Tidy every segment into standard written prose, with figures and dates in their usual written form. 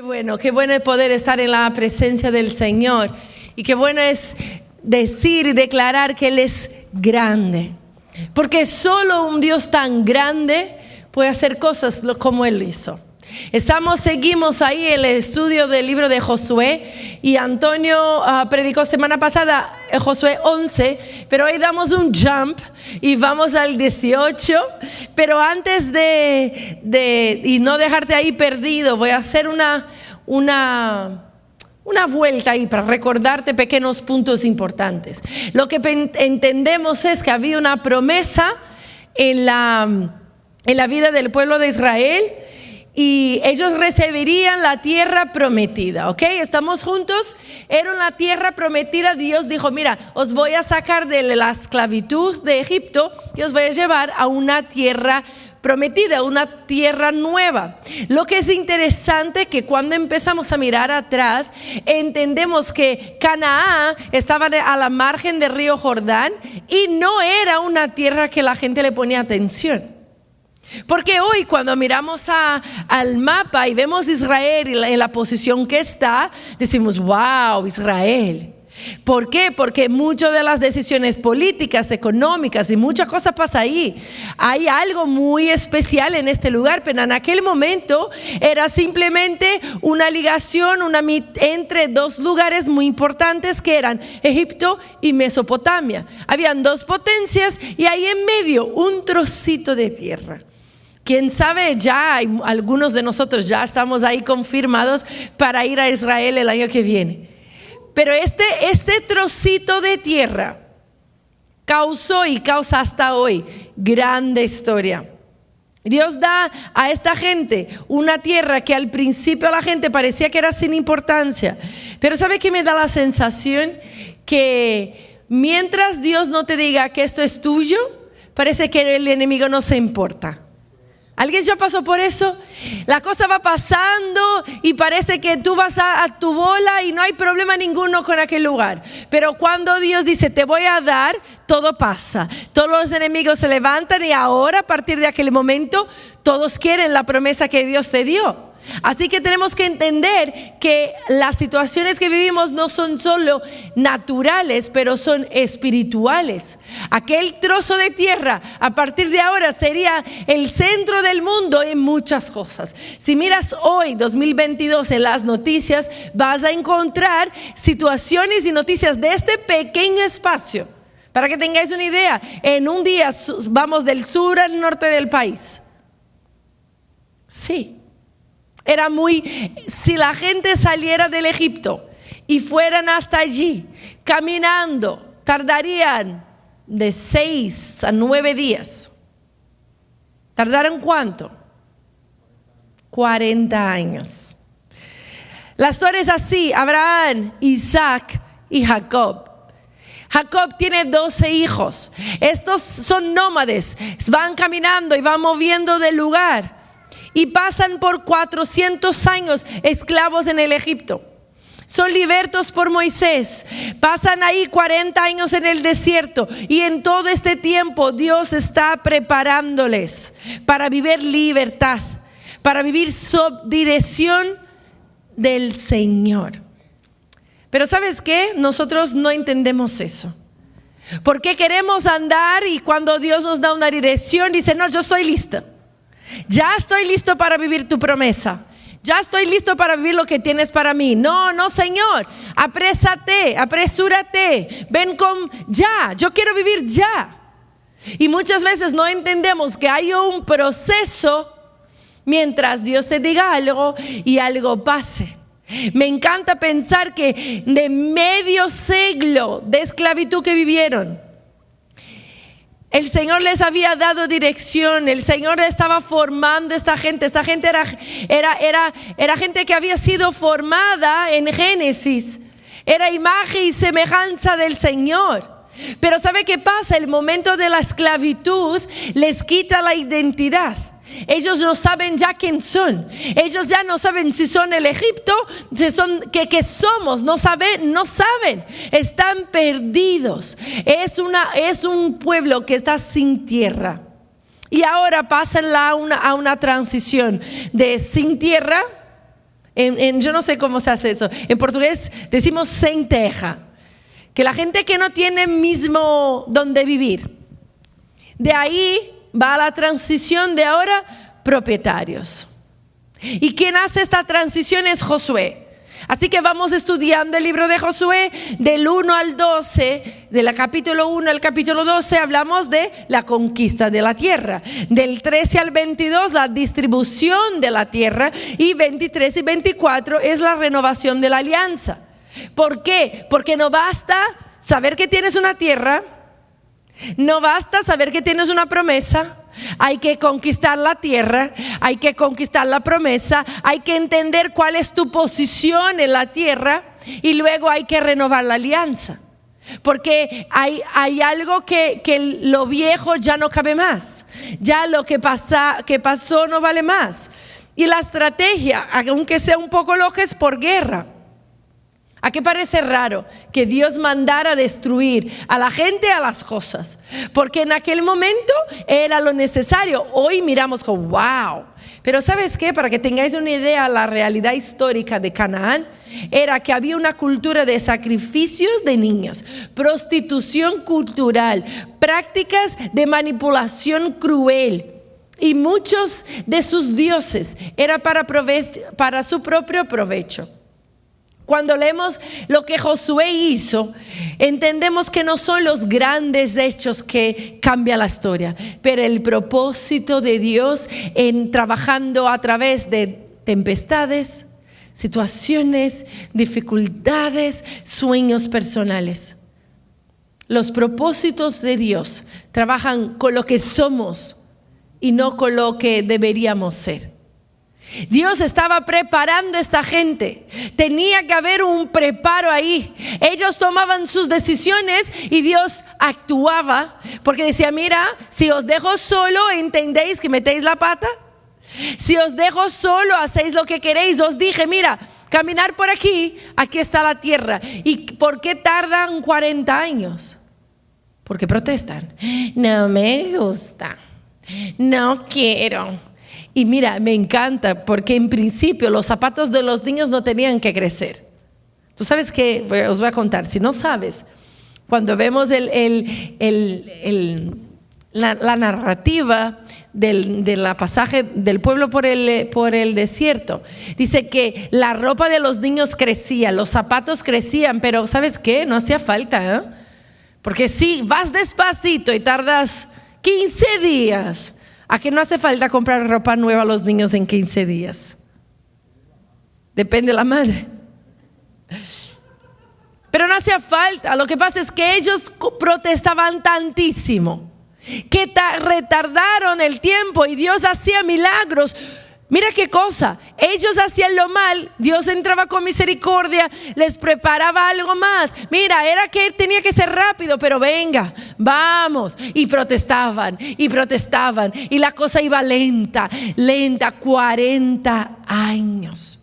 Qué bueno es poder estar en la presencia del Señor. Y qué bueno es decir y declarar que Él es grande. Porque solo un Dios tan grande puede hacer cosas como Él hizo. Seguimos ahí el estudio del libro de Josué y Antonio predicó semana pasada Josué 11, pero hoy damos un jump y vamos al 18. Pero antes y no dejarte ahí perdido, voy a hacer una vuelta ahí para recordarte pequeños puntos importantes. Lo que entendemos es que había una promesa en la vida del pueblo de Israel. Y ellos recibirían la tierra prometida, ¿ok? ¿Estamos juntos? Era una tierra prometida. Dios dijo, mira, os voy a sacar de la esclavitud de Egipto y os voy a llevar a una tierra prometida, una tierra nueva. Lo que es interesante que cuando empezamos a mirar atrás, entendemos que Canaán estaba a la margen del río Jordán y no era una tierra que la gente le ponía atención. Porque hoy cuando miramos al mapa y vemos Israel en la posición que está, decimos, wow, Israel. ¿Por qué? Porque muchas de las decisiones políticas, económicas y muchas cosas pasan ahí. Hay algo muy especial en este lugar, pero en aquel momento era simplemente una ligación entre dos lugares muy importantes que eran Egipto y Mesopotamia. Habían dos potencias y ahí en medio un trocito de tierra. Quién sabe, ya hay algunos de nosotros ya estamos ahí confirmados para ir a Israel el año que viene. Pero este trocito de tierra causó y causa hasta hoy grande historia. Dios da a esta gente una tierra que al principio a la gente parecía que era sin importancia. Pero ¿sabe qué me da la sensación? Que mientras Dios no te diga que esto es tuyo, parece que el enemigo no se importa. ¿Alguien ya pasó por eso? La cosa va pasando y parece que tú vas a tu bola y no hay problema ninguno con aquel lugar. Pero cuando Dios dice, te voy a dar, todo pasa. Todos los enemigos se levantan y ahora, a partir de aquel momento, todos quieren la promesa que Dios te dio. Así que tenemos que entender que las situaciones que vivimos no son solo naturales, pero son espirituales. Aquel trozo de tierra a partir de ahora sería el centro del mundo en muchas cosas. Si miras hoy 2022 en las noticias, vas a encontrar situaciones y noticias de este pequeño espacio. Para que tengáis una idea, en un día vamos del sur al norte del país. Sí. Si la gente saliera del Egipto y fueran hasta allí caminando, tardarían de 6 a 9 días. ¿Tardaron cuánto? 40 años. La historia es así: Abraham, Isaac y Jacob. Jacob tiene 12 hijos. Estos son nómades, van caminando y van moviendo de lugar. Y pasan por 400 años esclavos en el Egipto. Son libertos por Moisés. Pasan ahí 40 años en el desierto. Y en todo este tiempo Dios está preparándoles para vivir libertad, para vivir sob dirección del Señor. Pero ¿sabes qué? Nosotros no entendemos eso. Porque queremos andar y cuando Dios nos da una dirección dice, no, yo estoy lista. Ya estoy listo para vivir tu promesa. Ya estoy listo para vivir lo que tienes para mí. No, Señor, apresúrate. Ven ya, yo quiero vivir ya. Y muchas veces no entendemos que hay un proceso mientras Dios te diga algo y algo pase. Me encanta pensar que de medio siglo de esclavitud que vivieron, el Señor les había dado dirección. El Señor estaba formando a esta gente. Esta gente era gente que había sido formada en Génesis. Era imagen y semejanza del Señor. Pero ¿sabe qué pasa? El momento de la esclavitud les quita la identidad. Ellos no saben ya quién son. Ellos ya no saben si son el Egipto, si son que somos. No saben. Están perdidos. Es un pueblo que está sin tierra. Y ahora pasan a una transición de sin tierra Yo no sé cómo se hace eso. En portugués decimos sem terra, que la gente que no tiene mismo donde vivir. De ahí va la transición de ahora propietarios. Y quien hace esta transición es Josué. Así que vamos estudiando el libro de Josué del 1 al 12, del capítulo 1 al capítulo 12 hablamos de la conquista de la tierra. Del 13 al 22 la distribución de la tierra y 23 y 24 es la renovación de la alianza. ¿Por qué? Porque no basta saber que tienes una tierra, no basta saber que tienes una promesa. Hay que conquistar la tierra, hay que conquistar la promesa, hay que entender cuál es tu posición en la tierra y luego hay que renovar la alianza. Porque hay algo que lo viejo ya no cabe más, ya lo que pasó no vale más. Y la estrategia, aunque sea un poco loca, es por guerra. ¿A qué parece raro que Dios mandara destruir a la gente, a las cosas? Porque en aquel momento era lo necesario. Hoy miramos como wow. Pero ¿sabes qué? Para que tengáis una idea, la realidad histórica de Canaán era que había una cultura de sacrificios de niños, prostitución cultural, prácticas de manipulación cruel. Y muchos de sus dioses era para su propio provecho. Cuando leemos lo que Josué hizo, entendemos que no son los grandes hechos que cambian la historia, pero el propósito de Dios en trabajando a través de tempestades, situaciones, dificultades, sueños personales. Los propósitos de Dios trabajan con lo que somos y no con lo que deberíamos ser. Dios estaba preparando a esta gente. Tenía que haber un preparo ahí. Ellos tomaban sus decisiones y Dios actuaba. Porque decía, mira, si os dejo solo, ¿entendéis que metéis la pata? Si os dejo solo, hacéis lo que queréis. Os dije, mira, caminar por aquí, aquí está la tierra. ¿Y por qué tardan 40 años? Porque protestan. No me gusta. No quiero. Y mira, me encanta porque en principio los zapatos de los niños no tenían que crecer. Tú sabes que, os voy a contar, si no sabes, cuando vemos la narrativa de la pasaje del pueblo por el desierto, dice que la ropa de los niños crecía, los zapatos crecían, pero ¿sabes qué? No hacía falta, ¿eh? Porque si vas despacito y tardas 15 días, ¿a qué no hace falta comprar ropa nueva a los niños en 15 días? Depende de la madre. Pero no hacía falta. Lo que pasa es que ellos protestaban tantísimo que retardaron el tiempo y Dios hacía milagros. Mira qué cosa, ellos hacían lo mal, Dios entraba con misericordia, les preparaba algo más. Mira, era que tenía que ser rápido, pero venga, vamos. Y protestaban, y la cosa iba lenta, 40 años.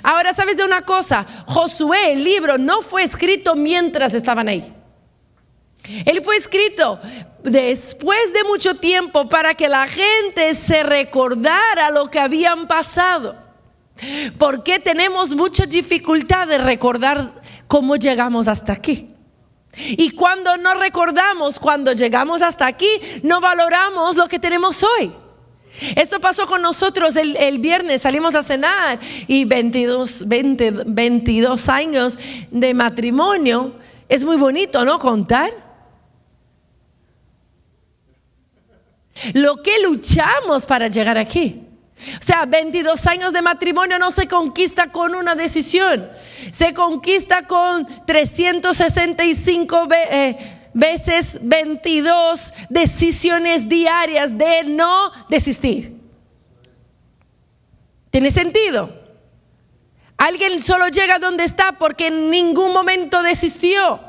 Ahora, ¿sabes de una cosa? Josué, el libro, no fue escrito mientras estaban ahí. Él fue escrito después de mucho tiempo para que la gente se recordara lo que habían pasado. Porque tenemos mucha dificultad de recordar cómo llegamos hasta aquí. Y cuando no recordamos cuando llegamos hasta aquí, no valoramos lo que tenemos hoy. Esto pasó con nosotros el viernes, salimos a cenar y 22 años de matrimonio. Es muy bonito, ¿no? Contar lo que luchamos para llegar aquí. O sea, 22 años de matrimonio no se conquista con una decisión. Se conquista con 365 veces 22 decisiones diarias de no desistir. ¿Tiene sentido? Alguien solo llega donde está porque en ningún momento desistió.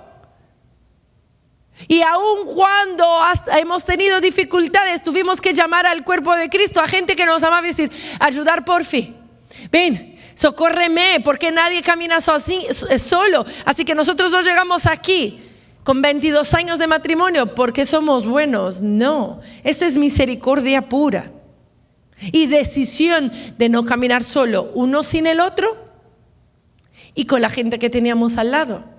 Y aun cuando hemos tenido dificultades, tuvimos que llamar al cuerpo de Cristo, a gente que nos amaba y decir, ayudar por fin. Ven, socórreme, porque nadie camina solo. Así que nosotros no llegamos aquí con 22 años de matrimonio porque somos buenos. No, esa es misericordia pura. y decisión de no caminar solo, uno sin el otro y con la gente que teníamos al lado.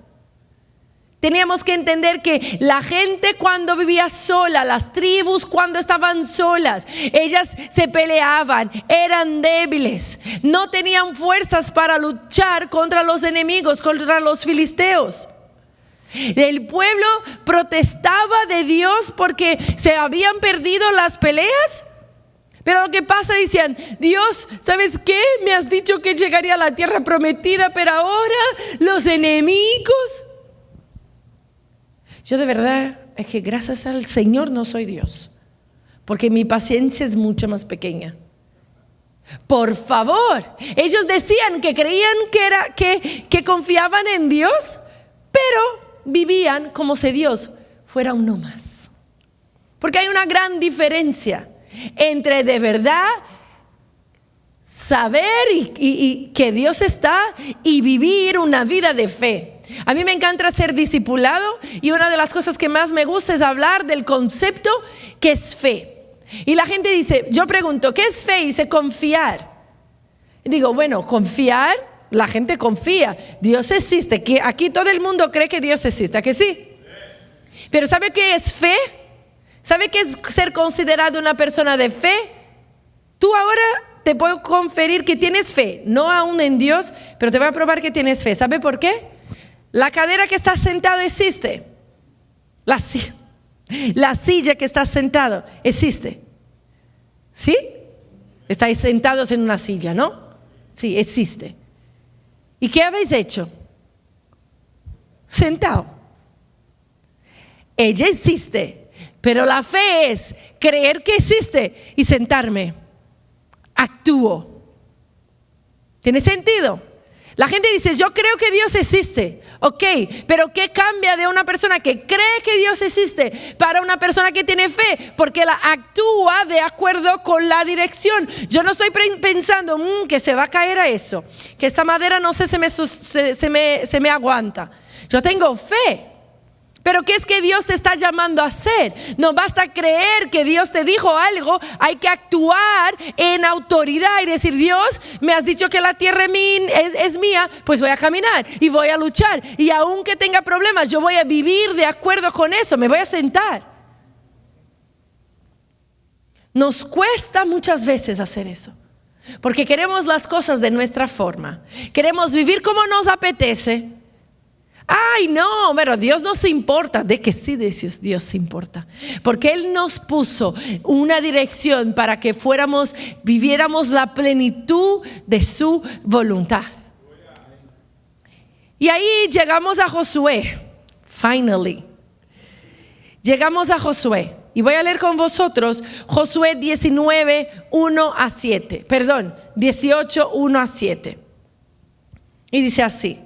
Teníamos que entender que la gente cuando vivía sola, las tribus cuando estaban solas, ellas se peleaban, eran débiles, no tenían fuerzas para luchar contra los enemigos, contra los filisteos. El pueblo protestaba de Dios porque se habían perdido las peleas. Pero lo que pasa, decían, Dios, ¿sabes qué? Me has dicho que llegaría a la tierra prometida, pero ahora los enemigos. Yo de verdad es que gracias al Señor no soy Dios, porque mi paciencia es mucho más pequeña. Por favor, ellos decían que creían que confiaban en Dios, pero vivían como si Dios fuera uno más. Porque hay una gran diferencia entre de verdad saber y que Dios está y vivir una vida de fe. A mí me encanta ser discipulado y una de las cosas que más me gusta es hablar del concepto que es fe. Y la gente dice, yo pregunto, ¿qué es fe? Y dice, confiar. Y digo, bueno, confiar, la gente confía. Dios existe. Aquí todo el mundo cree que Dios existe, ¿a que sí? Pero ¿sabe qué es fe? ¿Sabe qué es ser considerado una persona de fe? Tú ahora te puedo conferir que tienes fe, no aún en Dios, pero te voy a probar que tienes fe. ¿Sabe por qué? La cadera que estás sentado existe. La silla que estás sentado existe. ¿Sí? Estáis sentados en una silla, ¿no? Sí, existe. ¿Y qué habéis hecho? Sentado. Ella existe, pero la fe es creer que existe y sentarme. Actúo. ¿Tiene sentido? La gente dice, yo creo que Dios existe. Ok, pero ¿qué cambia de una persona que cree que Dios existe para una persona que tiene fe? Porque la actúa de acuerdo con la dirección. Yo no estoy pensando que se va a caer a eso, que esta madera no sé, se me aguanta. Yo tengo fe. Pero ¿qué es que Dios te está llamando a hacer? No basta creer que Dios te dijo algo, hay que actuar en autoridad y decir, Dios, me has dicho que la tierra es mía, pues voy a caminar y voy a luchar. Y aunque tenga problemas, yo voy a vivir de acuerdo con eso, me voy a sentar. Nos cuesta muchas veces hacer eso, porque queremos las cosas de nuestra forma. Queremos vivir como nos apetece. Ay, no, pero Dios no se importa. De que sí, Dios se importa. Porque Él nos puso una dirección para que viviéramos la plenitud de su voluntad. Y ahí llegamos a Josué. Finally. Llegamos a Josué. Y voy a leer con vosotros Josué 19, 1 a 7. Perdón, 18, 1 a 7. Y dice así.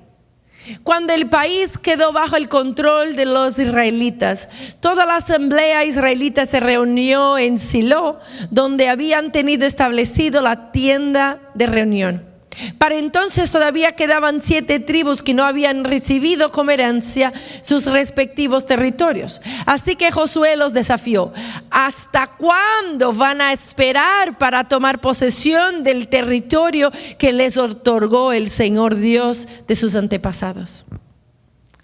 Cuando el país quedó bajo el control de los israelitas, toda la asamblea israelita se reunió en Silo, donde habían tenido establecido la tienda de reunión. Para entonces todavía quedaban 7 tribus que no habían recibido como herencia sus respectivos territorios. Así que Josué los desafió. ¿Hasta cuándo van a esperar para tomar posesión del territorio que les otorgó el Señor Dios de sus antepasados?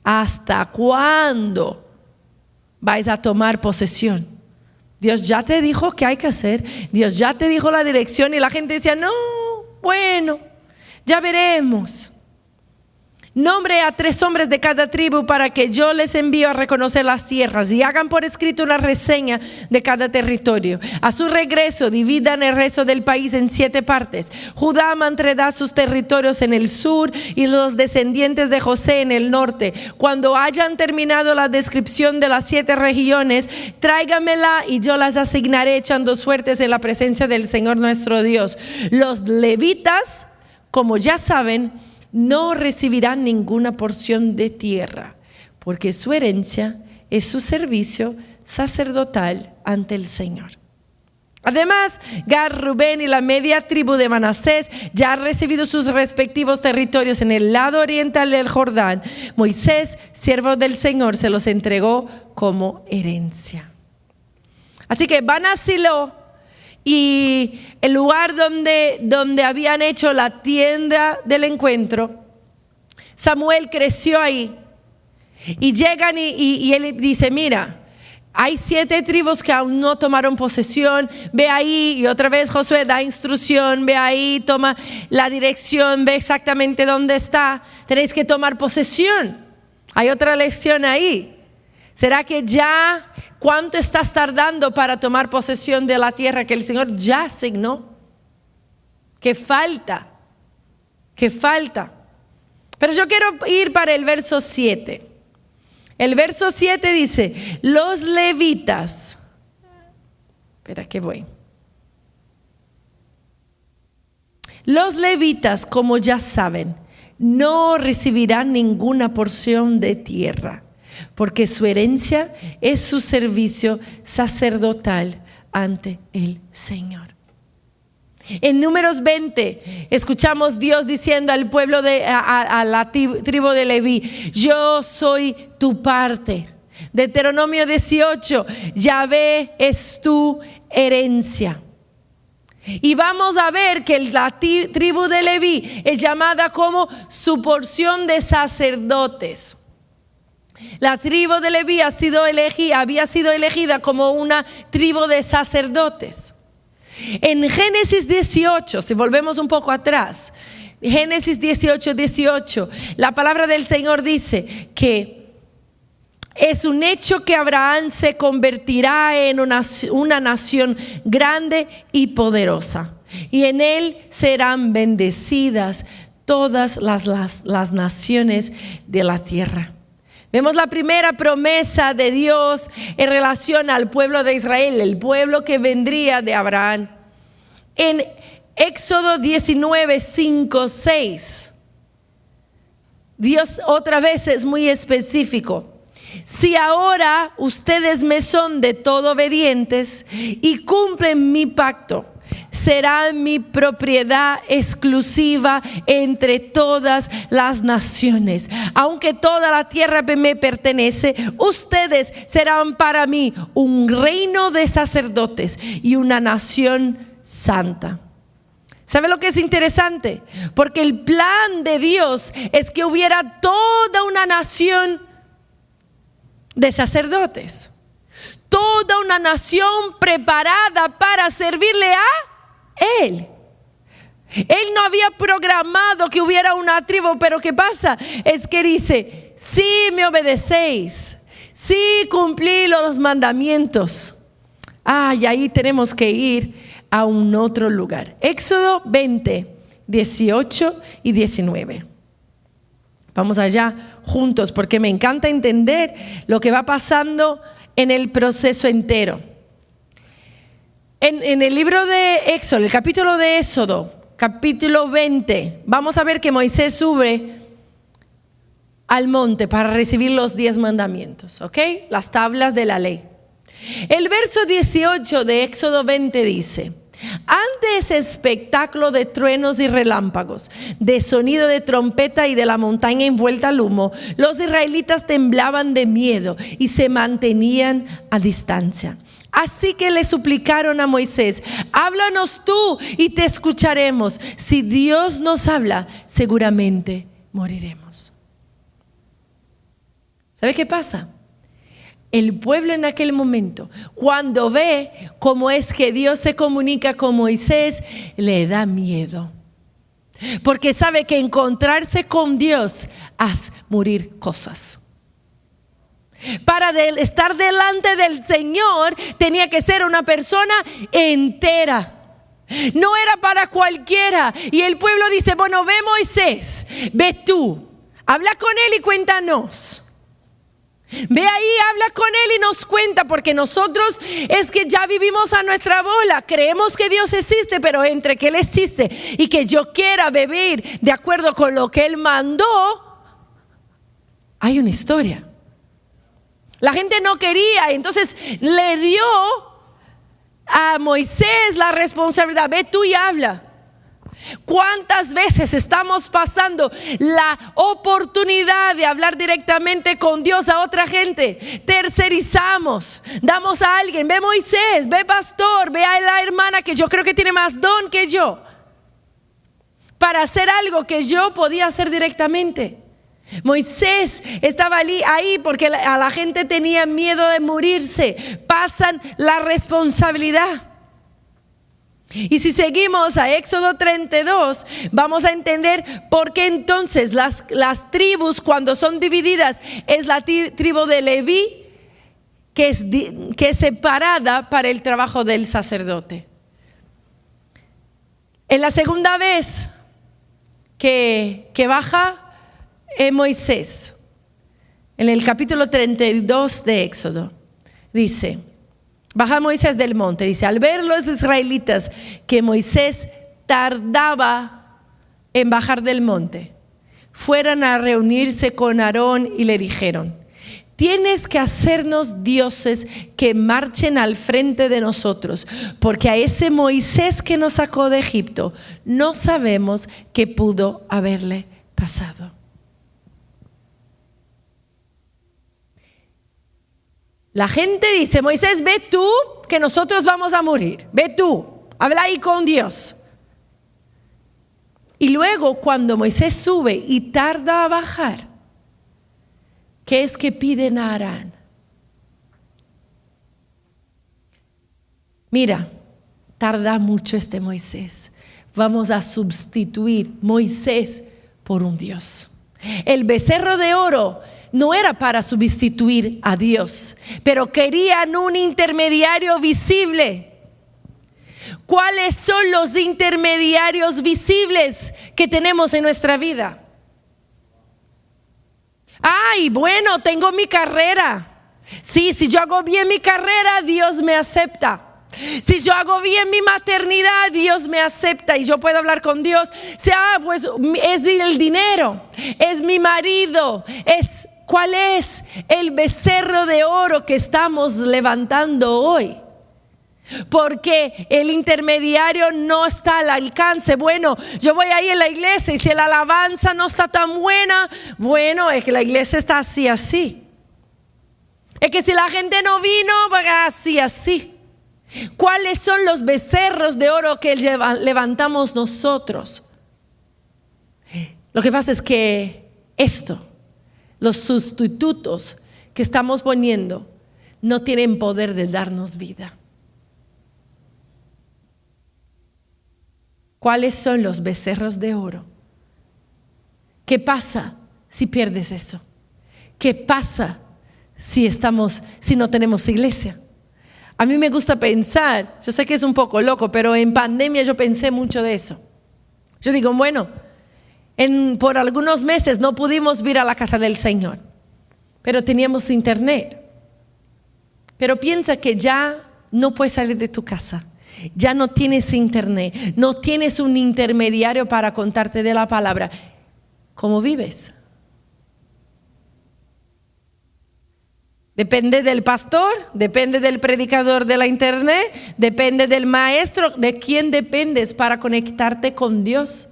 ¿Hasta cuándo vais a tomar posesión? Dios ya te dijo qué hay que hacer. Dios ya te dijo la dirección. Y la gente decía, no, bueno, ya veremos. Nombre a 3 hombres de cada tribu para que yo les envío a reconocer las tierras y hagan por escrito una reseña de cada territorio. A su regreso dividan el resto del país en 7 partes. Judá mantendrá sus territorios en el sur y los descendientes de José en el norte. Cuando hayan terminado la descripción de las 7 regiones, tráigamela y yo las asignaré echando suertes en la presencia del Señor nuestro Dios. Los levitas, como ya saben, no recibirán ninguna porción de tierra, porque su herencia es su servicio sacerdotal ante el Señor. Además, Gad, Rubén y la media tribu de Manasés ya han recibido sus respectivos territorios en el lado oriental del Jordán. Moisés, siervo del Señor, se los entregó como herencia. Así que van a Silo y el lugar donde habían hecho la tienda del encuentro, Samuel creció ahí. Y llegan y él dice, mira, hay 7 tribus que aún no tomaron posesión, ve ahí. Y otra vez Josué da instrucción, ve ahí, toma la dirección, ve exactamente dónde está. Tenéis que tomar posesión. Hay otra lección ahí. ¿Será que ya cuánto estás tardando para tomar posesión de la tierra que el Señor ya asignó? ¿Qué falta? ¿Qué falta? Pero yo quiero ir para el verso 7. El verso 7 dice, los levitas, espera que voy. Los levitas, como ya saben, no recibirán ninguna porción de tierra, porque su herencia es su servicio sacerdotal ante el Señor. En Números 20 escuchamos Dios diciendo al pueblo a la tribu de Leví, yo soy tu parte. Deuteronomio 18, Yahvé es tu herencia. Y vamos a ver que la tribu de Leví es llamada como su porción de sacerdotes. La tribu de Leví había sido elegida como una tribu de sacerdotes. En Génesis 18, si volvemos un poco atrás, Génesis 18, la palabra del Señor dice que es un hecho que Abraham se convertirá en una nación grande y poderosa, y en él serán bendecidas todas las naciones de la tierra. Vemos la primera promesa de Dios en relación al pueblo de Israel, el pueblo que vendría de Abraham. En Éxodo 19, 5, 6, Dios otra vez es muy específico. Si ahora ustedes me son de todo obedientes y cumplen mi pacto, será mi propiedad exclusiva entre todas las naciones. Aunque toda la tierra me pertenece, ustedes serán para mí un reino de sacerdotes y una nación santa. ¿Sabe lo que es interesante? Porque el plan de Dios es que hubiera toda una nación de sacerdotes. Toda una nación preparada para servirle a Él. Él no había programado que hubiera una tribu, pero ¿qué pasa? Es que dice, si me obedecéis, si cumplí los mandamientos. Y ahí tenemos que ir a un otro lugar. Éxodo 20, 18 y 19. Vamos allá juntos porque me encanta entender lo que va pasando en el proceso entero. En el libro de Éxodo, el capítulo de Éxodo, capítulo 20, vamos a ver que Moisés sube al monte para recibir los 10 mandamientos, ¿ok? Las tablas de la ley. El verso 18 de Éxodo 20 dice, ante ese espectáculo de truenos y relámpagos, de sonido de trompeta y de la montaña envuelta al humo, los israelitas temblaban de miedo y se mantenían a distancia. Así que le suplicaron a Moisés, háblanos tú y te escucharemos. Si Dios nos habla, seguramente moriremos. ¿Sabe qué pasa? El pueblo en aquel momento, cuando ve cómo es que Dios se comunica con Moisés, le da miedo. Porque sabe que encontrarse con Dios hace morir cosas. Para estar delante del Señor tenía que ser una persona entera. No era para cualquiera. Y el pueblo dice, bueno, ve Moisés, ve tú, habla con él y cuéntanos. Ve ahí, habla con él y nos cuenta, porque nosotros es que ya vivimos a nuestra bola. Creemos que Dios existe, pero entre que Él existe y que yo quiera vivir de acuerdo con lo que Él mandó, hay una historia. La gente no quería, entonces le dio a Moisés la responsabilidad. Ve tú y habla. ¿Cuántas veces estamos pasando la oportunidad de hablar directamente con Dios a otra gente? Tercerizamos, damos a alguien, ve Moisés, ve pastor, ve a la hermana que yo creo que tiene más don que yo, para hacer algo que yo podía hacer directamente. Moisés estaba ahí porque a la gente tenía miedo de morirse. Pasan la responsabilidad. Y si seguimos a Éxodo 32, vamos a entender por qué entonces las tribus, cuando son divididas, es la tribu de Leví que es separada para el trabajo del sacerdote. En la segunda vez que baja Moisés, en el capítulo 32 de Éxodo, dice: baja Moisés del monte, dice, al ver los israelitas que Moisés tardaba en bajar del monte, fueron a reunirse con Aarón y le dijeron: tienes que hacernos dioses que marchen al frente de nosotros, porque a ese Moisés que nos sacó de Egipto no sabemos qué pudo haberle pasado. La gente dice: Moisés, ve tú, que nosotros vamos a morir. Ve tú, habla ahí con Dios. Y luego cuando Moisés sube y tarda a bajar, ¿qué es que piden a Aarón? Mira, tarda mucho este Moisés. Vamos a sustituir Moisés por un Dios. El becerro de oro no era para sustituir a Dios, pero querían un intermediario visible. ¿Cuáles son los intermediarios visibles que tenemos en nuestra vida? Ay, bueno, tengo mi carrera. Sí, si yo hago bien mi carrera, Dios me acepta. Si yo hago bien mi maternidad, Dios me acepta y yo puedo hablar con Dios. Pues es el dinero, es mi marido, ¿cuál es el becerro de oro que estamos levantando hoy? Porque el intermediario no está al alcance. Bueno, yo voy ahí en la iglesia y si la alabanza no está tan buena, bueno, es que la iglesia está así. Es que si la gente no vino, va así. ¿Cuáles son los becerros de oro que levantamos nosotros? Lo que pasa es que los sustitutos que estamos poniendo no tienen poder de darnos vida. ¿Cuáles son los becerros de oro? ¿Qué pasa si pierdes eso? ¿Qué pasa si no tenemos iglesia? A mí me gusta pensar, yo sé que es un poco loco, pero en pandemia yo pensé mucho de eso. Yo digo, bueno, por algunos meses no pudimos ir a la casa del Señor, pero teníamos internet. Pero piensa que ya no puedes salir de tu casa, ya no tienes internet, no tienes un intermediario para contarte de la palabra. ¿Cómo vives? Depende del pastor, depende del predicador de la internet, depende del maestro. ¿De quién dependes para conectarte con Dios?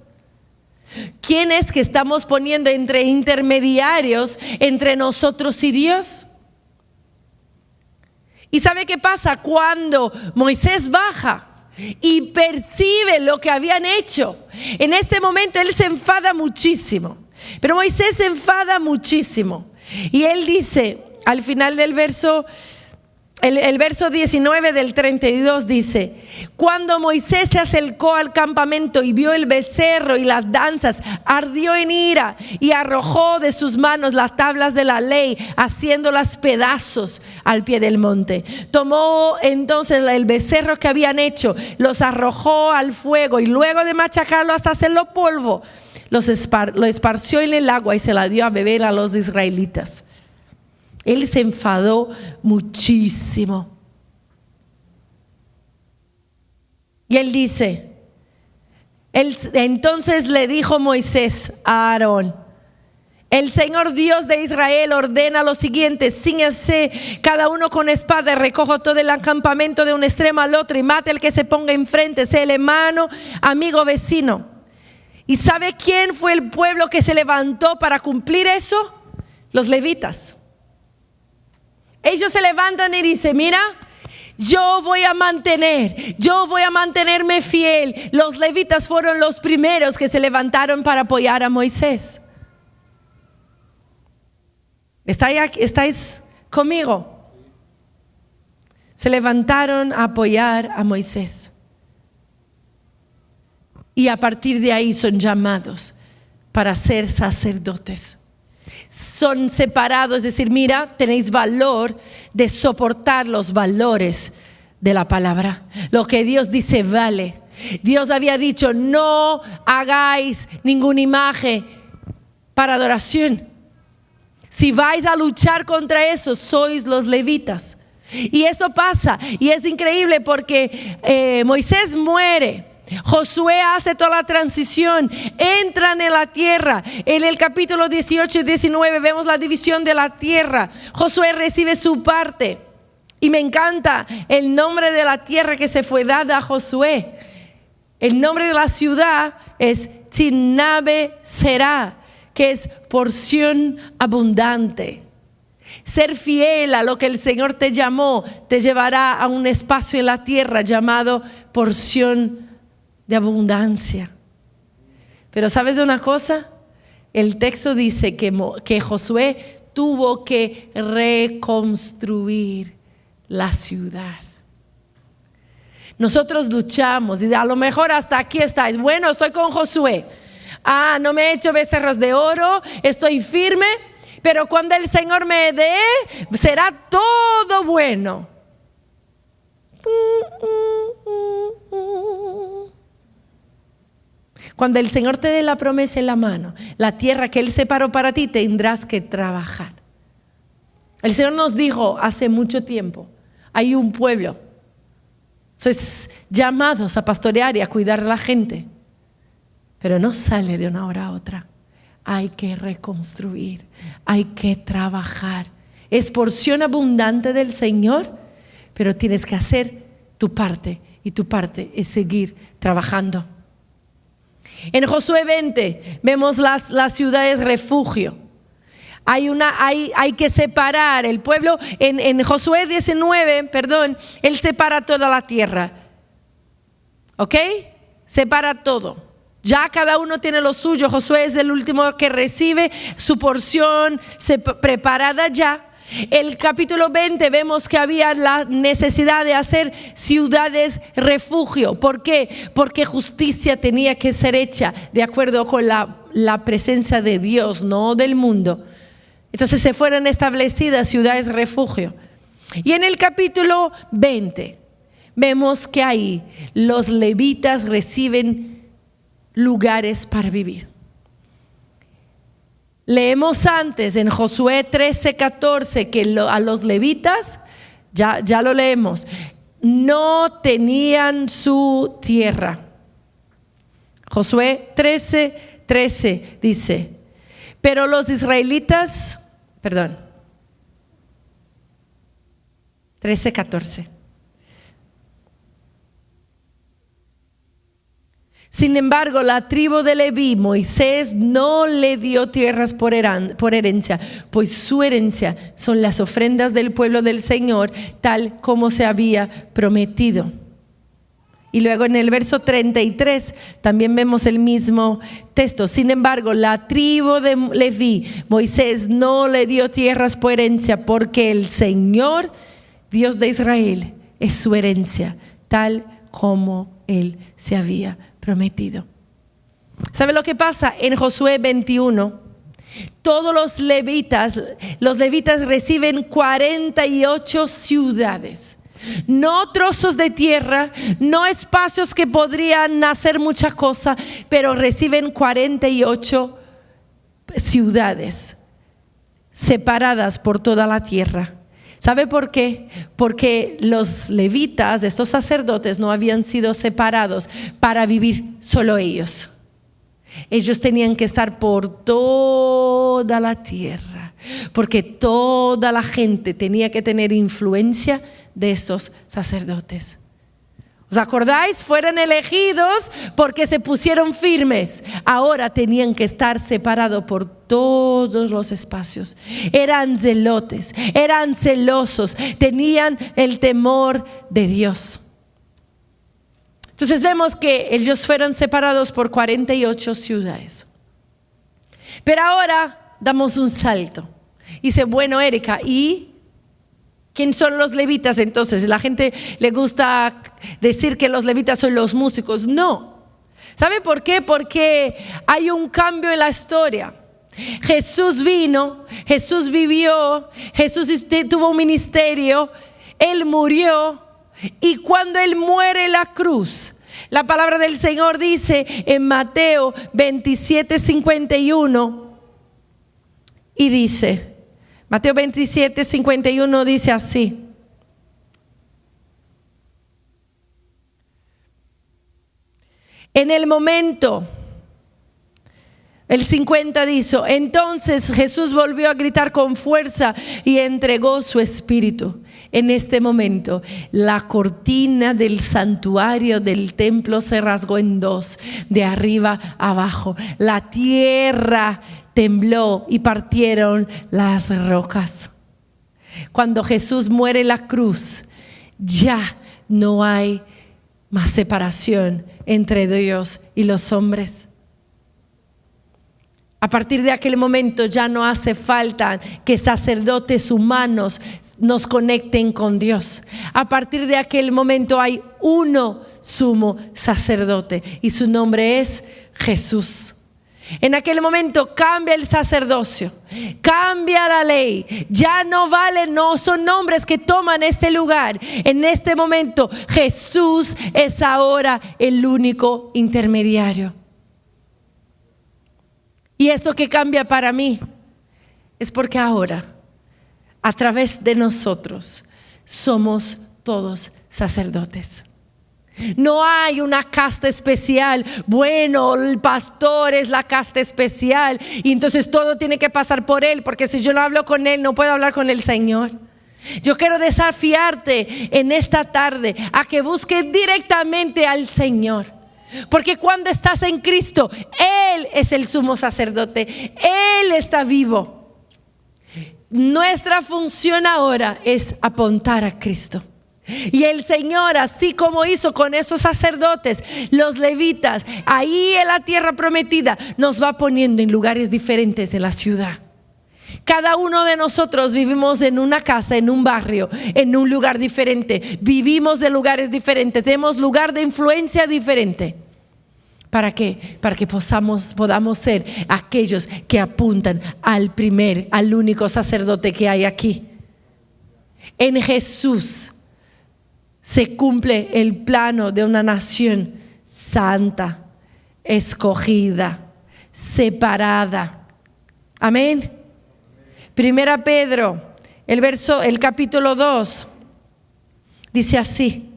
¿Quién es que estamos poniendo entre intermediarios entre nosotros y Dios? ¿Y sabe qué pasa? Cuando Moisés baja y percibe lo que habían hecho, en este momento él se enfada muchísimo. Pero Moisés se enfada muchísimo. Y él dice, al final del verso, el verso 19 del 32 dice: cuando Moisés se acercó al campamento y vio el becerro y las danzas, ardió en ira y arrojó de sus manos las tablas de la ley, haciéndolas pedazos al pie del monte. Tomó entonces el becerro que habían hecho, los arrojó al fuego y luego de machacarlo hasta hacerlo polvo, lo esparció en el agua y se la dio a beber a los israelitas. Él se enfadó muchísimo. Y él dice, entonces le dijo Moisés a Aarón: el Señor Dios de Israel ordena lo siguiente: cíñase cada uno con espada, recoja todo el campamento de un extremo al otro y mate al que se ponga enfrente, sea el hermano, amigo, vecino. ¿Y sabe quién fue el pueblo que se levantó para cumplir eso? Los levitas. Ellos se levantan y dicen, mira, yo voy a mantenerme fiel. Los levitas fueron los primeros que se levantaron para apoyar a Moisés. ¿Estáis conmigo? Se levantaron a apoyar a Moisés. Y a partir de ahí son llamados para ser sacerdotes. Son separados, es decir, mira, tenéis valor de soportar los valores de la palabra. Lo que Dios dice vale. Dios había dicho, no hagáis ninguna imagen para adoración. Si vais a luchar contra eso, sois los levitas. Y eso pasa, y es increíble porque Moisés muere. Josué hace toda la transición, entran en la tierra. En el capítulo 18 y 19 vemos la división de la tierra. Josué recibe su parte. Y me encanta el nombre de la tierra que se fue dada a Josué. El nombre de la ciudad es Timnath-Serah, que es porción abundante. Ser fiel a lo que el Señor te llamó te llevará a un espacio en la tierra llamado porción de abundancia. Pero ¿sabes de una cosa? El texto dice que Josué tuvo que reconstruir la ciudad. Nosotros luchamos y a lo mejor hasta aquí estáis. Bueno, estoy con Josué. No me he hecho becerros de oro, estoy firme, pero cuando el Señor me dé, será todo bueno. Cuando el Señor te dé la promesa en la mano, la tierra que Él separó para ti, tendrás que trabajar. El Señor nos dijo hace mucho tiempo, hay un pueblo, sois llamados a pastorear y a cuidar a la gente, pero no sale de una hora a otra. Hay que reconstruir, hay que trabajar. Es porción abundante del Señor, pero tienes que hacer tu parte, y tu parte es seguir trabajando. En Josué 20 vemos las ciudades refugio. Hay que separar el pueblo. En Josué 19, Él separa toda la tierra. ¿Ok? Separa todo. Ya cada uno tiene lo suyo. Josué es el último que recibe su porción preparada ya. El capítulo 20 vemos que había la necesidad de hacer ciudades refugio. ¿Por qué? Porque justicia tenía que ser hecha de acuerdo con la presencia de Dios, no del mundo. Entonces se fueron establecidas ciudades refugio. Y en el capítulo 20 vemos que ahí los levitas reciben lugares para vivir. Leemos antes en Josué 13:14 que a los levitas, ya lo leemos, no tenían su tierra. Josué 13:13 dice, pero los israelitas, 13:14. Sin embargo, la tribu de Leví, Moisés no le dio tierras por herencia, pues su herencia son las ofrendas del pueblo del Señor, tal como se había prometido. Y luego en el verso 33 también vemos el mismo texto. Sin embargo, la tribu de Leví, Moisés no le dio tierras por herencia, porque el Señor, Dios de Israel, es su herencia, tal como Él se había prometido. ¿Sabe lo que pasa? En Josué 21, todos los levitas reciben 48 ciudades. No trozos de tierra, no espacios que podrían hacer mucha cosa, pero reciben 48 ciudades separadas por toda la tierra. ¿Sabe por qué? Porque los levitas, estos sacerdotes, no habían sido separados para vivir solo ellos. Ellos tenían que estar por toda la tierra, porque toda la gente tenía que tener influencia de estos sacerdotes. ¿Os acordáis? Fueron elegidos porque se pusieron firmes. Ahora tenían que estar separados por todos los espacios. Eran zelotes, eran celosos, tenían el temor de Dios. Entonces vemos que ellos fueron separados por 48 ciudades. Pero ahora damos un salto. Dice, bueno, Erika, ¿y quién son los levitas entonces? La gente le gusta decir que los levitas son los músicos. No. ¿Sabe por qué? Porque hay un cambio en la historia. Jesús vino, Jesús vivió, Jesús tuvo un ministerio, Él murió, y cuando Él muere en la cruz, la palabra del Señor dice en Mateo 27:51, y dice, Mateo 27:51 dice así: en el momento, el 50 dice, entonces Jesús volvió a gritar con fuerza y entregó su espíritu. En este momento, la cortina del santuario del templo se rasgó en dos, de arriba a abajo. La tierra tembló y partieron las rocas. Cuando Jesús muere en la cruz, ya no hay más separación entre Dios y los hombres. A partir de aquel momento ya no hace falta que sacerdotes humanos nos conecten con Dios. A partir de aquel momento hay uno sumo sacerdote y su nombre es Jesús. En aquel momento cambia el sacerdocio, cambia la ley, ya no vale, no son hombres que toman este lugar. En este momento Jesús es ahora el único intermediario. Y eso que cambia para mí es porque ahora, a través de nosotros, somos todos sacerdotes. No hay una casta especial. Bueno, el pastor es la casta especial y entonces todo tiene que pasar por él, porque si yo no hablo con él, no puedo hablar con el Señor. Yo quiero desafiarte en esta tarde a que busques directamente al Señor. Porque cuando estás en Cristo, Él es el sumo sacerdote, Él está vivo. Nuestra función ahora es apuntar a Cristo. Y el Señor, así como hizo con esos sacerdotes, los levitas, ahí en la tierra prometida, nos va poniendo en lugares diferentes en la ciudad. Cada uno de nosotros vivimos en una casa, en un barrio, en un lugar diferente. Vivimos de lugares diferentes, tenemos lugar de influencia diferente. ¿Para qué? Para que podamos ser aquellos que apuntan al único sacerdote que hay aquí. En Jesús se cumple el plano de una nación santa, escogida, separada. Amén. Primera Pedro, el capítulo 2, dice así,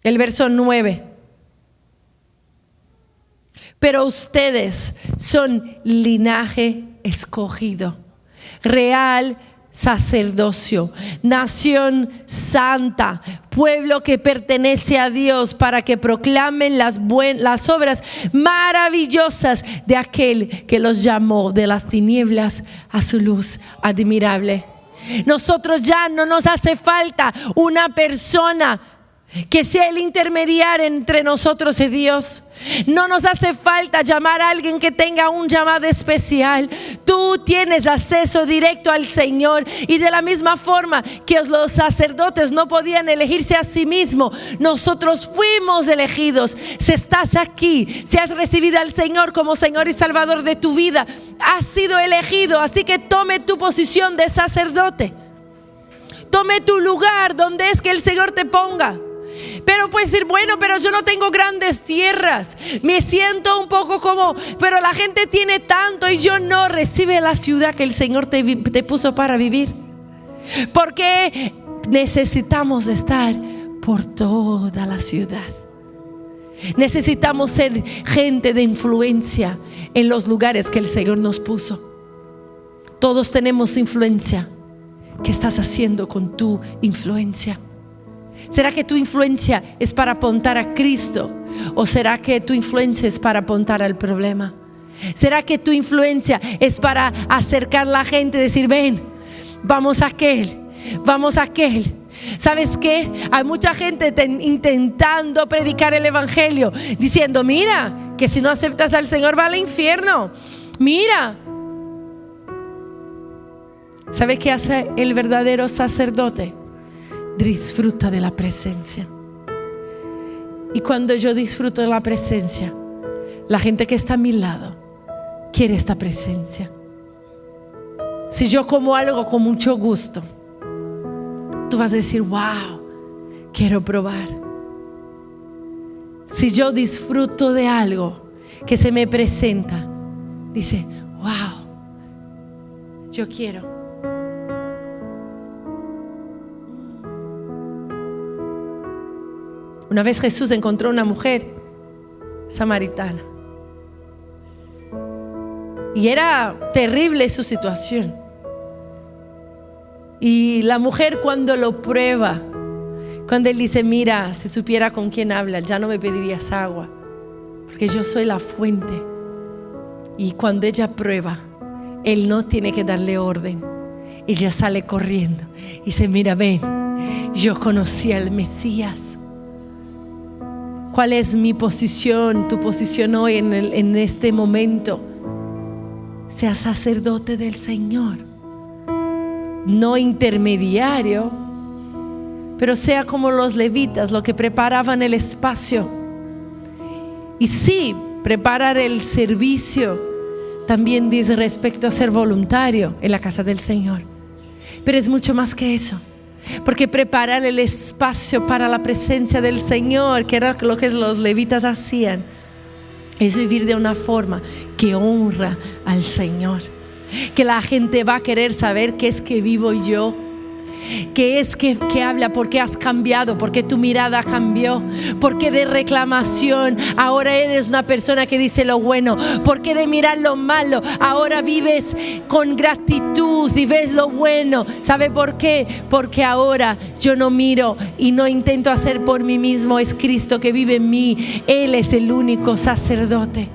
el verso 9. Pero ustedes son linaje escogido, real sacerdocio, nación santa, pueblo que pertenece a Dios, para que proclamen las obras maravillosas de aquel que los llamó de las tinieblas a su luz admirable. Nosotros ya no nos hace falta una persona que sea el intermediario entre nosotros y Dios. No nos hace falta llamar a alguien que tenga un llamado especial. Tú tienes acceso directo al Señor. Y de la misma forma que los sacerdotes no podían elegirse a sí mismos, nosotros fuimos elegidos. Si estás aquí, si has recibido al Señor como Señor y Salvador de tu vida, has sido elegido. Así que tome tu posición de sacerdote. Tome tu lugar donde es que el Señor te ponga. Pero puedes decir, bueno, pero yo no tengo grandes tierras, me siento un poco como, pero la gente tiene tanto y yo no. Recibe la ciudad que el Señor te puso para vivir. Porque necesitamos estar por toda la ciudad. Necesitamos ser gente de influencia en los lugares que el Señor nos puso. Todos tenemos influencia. ¿Qué estás haciendo con tu influencia? ¿Será que tu influencia es para apuntar a Cristo? ¿O será que tu influencia es para apuntar al problema? ¿Será que tu influencia es para acercar a la gente y decir, ven, vamos a aquel, vamos a aquel? ¿Sabes qué? Hay mucha gente intentando predicar el evangelio, diciendo, mira, que si no aceptas al Señor va al infierno. Mira. ¿Sabes qué hace el verdadero sacerdote? Disfruta de la presencia. Y cuando yo disfruto de la presencia, la gente que está a mi lado quiere esta presencia. Si yo como algo con mucho gusto, tú vas a decir, wow, quiero probar. Si yo disfruto de algo que se me presenta, dice, wow, yo quiero. Una vez Jesús encontró una mujer samaritana y era terrible su situación. Y la mujer cuando lo prueba, cuando él dice, mira, si supiera con quién habla, ya no me pedirías agua, porque yo soy la fuente. Y cuando ella prueba, él no tiene que darle orden. Ella sale corriendo y dice, mira, ven, yo conocí al Mesías. ¿Cuál es mi posición, tu posición hoy en este momento? Sea sacerdote del Señor, no intermediario, pero sea como los levitas, los que preparaban el espacio. Y sí, preparar el servicio también dice respecto a ser voluntario en la casa del Señor, pero es mucho más que eso. Porque preparar el espacio para la presencia del Señor, que era lo que los levitas hacían, es vivir de una forma que honra al Señor. Que la gente va a querer saber qué es que vivo yo, qué es que habla, por qué has cambiado, por qué tu mirada cambió, por qué de reclamación ahora eres una persona que dice lo bueno, por qué de mirar lo malo ahora vives con gratitud y ves lo bueno. ¿Sabe por qué? Porque ahora yo no miro y no intento hacer por mí mismo, es Cristo que vive en mí. Él es el único sacerdote.